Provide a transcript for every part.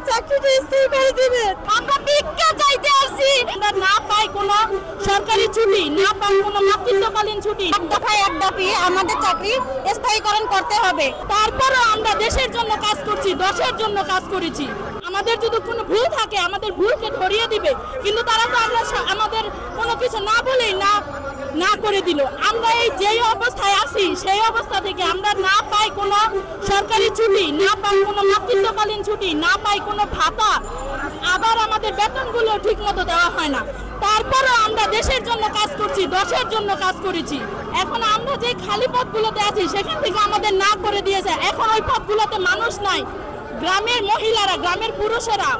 চাকরিটা স্থির করে দিবেন। আমরা ভিক্ষা চাইতে আসছি। আমরা না পাই কোনো সরকারি ছুটি, না পাই কোনো মাতৃত্বকালীন ছুটি। এক দফায় এক দাবি, আমাদের চাকরি স্থায়ীকরণ করতে হবে। তারপরও আমরা দেশের জন্য কাজ করছি, দেশের জন্য কাজ করেছি। আমাদের যদি কোনো ভুল থাকে আমাদের ভুলকে ধরিয়ে দিবে, কিন্তু তারা তো আমাদের কোনো কিছু না বলেই না করে দিল। আমরা এই যেই অবস্থায় আছি সেই অবস্থা থেকে আমরা না পাই কোনো সরকারি ছুটি, না পাই কোনো মাতৃত্বকালীন ছুটি, না পাই কোনো ভাতা, আবার আমাদের বেতনগুলো ঠিক মতো দেওয়া হয় না। তারপরও আমরা দেশের জন্য কাজ করছি, দেশের জন্য কাজ করেছি। এখন আমরা যে খালি পদগুলোতে আছি সেখান থেকে আমাদের না করে দিয়েছে। এখন ওই পদগুলোতে মানুষ নাই। গ্রামের মহিলারা, গ্রামের পুরুষেরা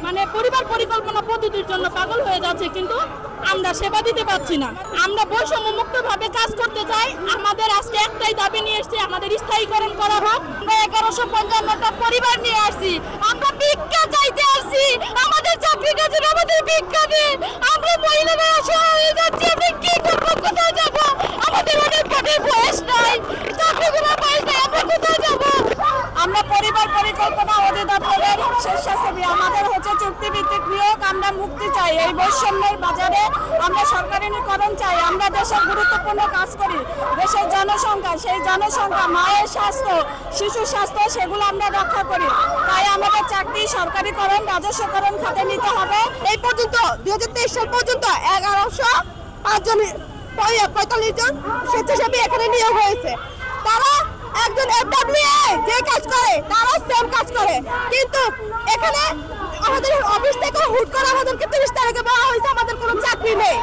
মানে পরিবার পরিকল্পনা পদ্ধতির জন্য পাগল হয়ে যাচ্ছে, কিন্তু আমরা সেবা দিতে পারছি না। আমরা বৈষম্য মুক্তভাবে কাজ করতে চাই। আমাদের আজকে একটাই দাবি নিয়ে এসেছি, আমাদের স্থায়ীকরণ করা হোক। আমরা 1155টা পরিবার নিয়ে আসছি, আমরা ভিক্ষা চাইতে আসছি। আমাদের চাকরিটা যেন আমাদের ভিক্ষা দিন। আমরা মহিলারা অসহায় হয়ে যাচ্ছি, আমরা কি করবো, কোথায় যাবো? আমাদের অনেক বয়স নাই, চাকরিগুলো বয়স নাই, আমরা কোথায় যাবো? আমরা পরিবার পরিকল্পনা অধিদপ্তরের স্বেচ্ছাসেবী, আমাদের হচ্ছে চুক্তিভিত্তিক নিয়োগ। আমরা মুক্তি চাই এই বৈষম্যের বাজারে। আমরা সরকারিকরণ চাই। আমরা দেশের গুরুত্বপূর্ণ কাজ করি। দেশের জনসংখ্যা, সেই জনসংখ্যা, মায়ের স্বাস্থ্য, শিশু স্বাস্থ্য, সেগুলো আমরা রক্ষা করি। তাই আমাদের চাকরি সরকারিকরণ, রাজস্বকরণ খাতে নিতে হবে। এই পর্যন্ত 2023 সাল পর্যন্ত 1105 জন 45 জন স্বেচ্ছাসেবী এখানে নিয়োগ হয়েছে। তারা একজন FWA যে কাজ করে তারা সেম কাজ করে, কিন্তু এখানে আমাদের অফিস থেকে হুট করে আমাদেরকে 30 তারিখে বলা হয়েছে আমাদের কোনো চাকরি নেই।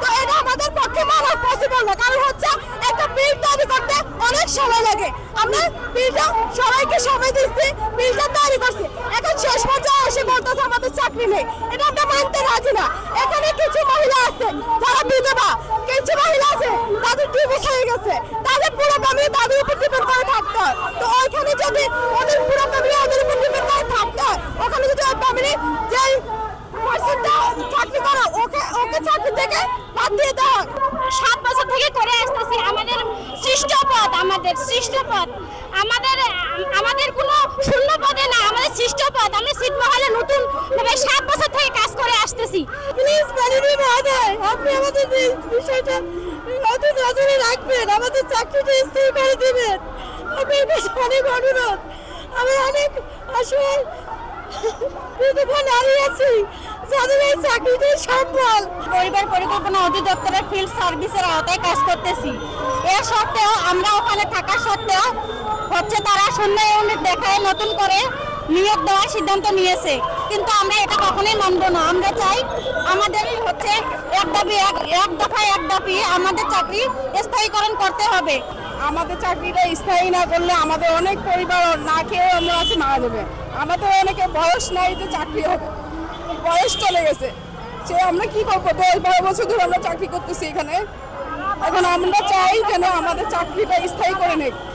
তো এটা আমাদের পক্ষে মানা পসিবল না, কারণ হচ্ছে একটা বিল তৈরি করতে অনেক সময় লাগে। আমরা বিলটা সবাইকে সময় দিচ্ছি, বিলটা তৈরি করছি, এখন শেষ পর্যায়ে এসে বলতেছে আমাদের চাকরি নেই। এটা আমরা মানতে রাজি না। এখানে কিছু মহিলা আছে যারা বিধবা, কিছু মহিলা আছে তাদের ডিভোর্স হয়ে গেছে, তাদের পুরো ফ্যামিলি তাদের উপর ডিপেন্ড করে থাকতে হয়। তো ওইখানে যদি ওদের পুরো ফ্যামিলি ওদের উপর ডিপেন্ড করে থাকতে হয়, ওখানে যদি ওই ফ্যামিলি যেই পার্সনটা চাকরি করে ওকে চাকরি থেকে বাদ দিয়ে দেওয়া হয়। 7 বছর থেকে করে আসতেছি, আমাদের সৃষ্ট পদ, আমাদের কোনো শূন্য পদে না, আমাদের সৃষ্ট পদ। আমরা ছিটমহলে নতুন ভাবে 7 বছর থেকে কাজ করে আসতেছি। প্লিজ ম্যানেজার মহোদয়, আপনি আমাদের বিষয়টা নতুন নজরে রাখবেন, আমাদের চাকরিটা স্থির করে দিবেন। আপনার কাছে অনেক অনুরোধ। আমি অনেক আসলে বিধবা নারী আছি যাদের এই চাকরিটাই সম্বল। পরিবার পরিকল্পনা অধিদপ্তরের ফিল্ড সার্ভিসের আওতায় কাজ করতেছি। এর সত্ত্বেও আমরা ওখানে থাকা সত্ত্বেও হচ্ছে তারা শূন্য ইউনিট দেখায় নতুন করে নিয়োগ দেওয়ার সিদ্ধান্ত নিয়েছে, কিন্তু আমরা এটা কখনোই মানব না। আমরা চাই আমাদের হচ্ছে এক দফায় এক দাবি, আমাদের চাকরি স্থায়ীকরণ করতে হবে। আমাদের চাকরিটা স্থায়ী না করলে আমাদের অনেক পরিবার না খেয়ে আমরা আছে মারা যাবে। আমাদের অনেকে বয়স নাই যে চাকরি হবে, বয়স চলে গেছে, সে আমরা কি করবো? 10-12 বছর ধরে আমরা চাকরি করতেছি এখানে। এখন আমরা চাই যেন আমাদের চাকরিটা স্থায়ী করে নেই।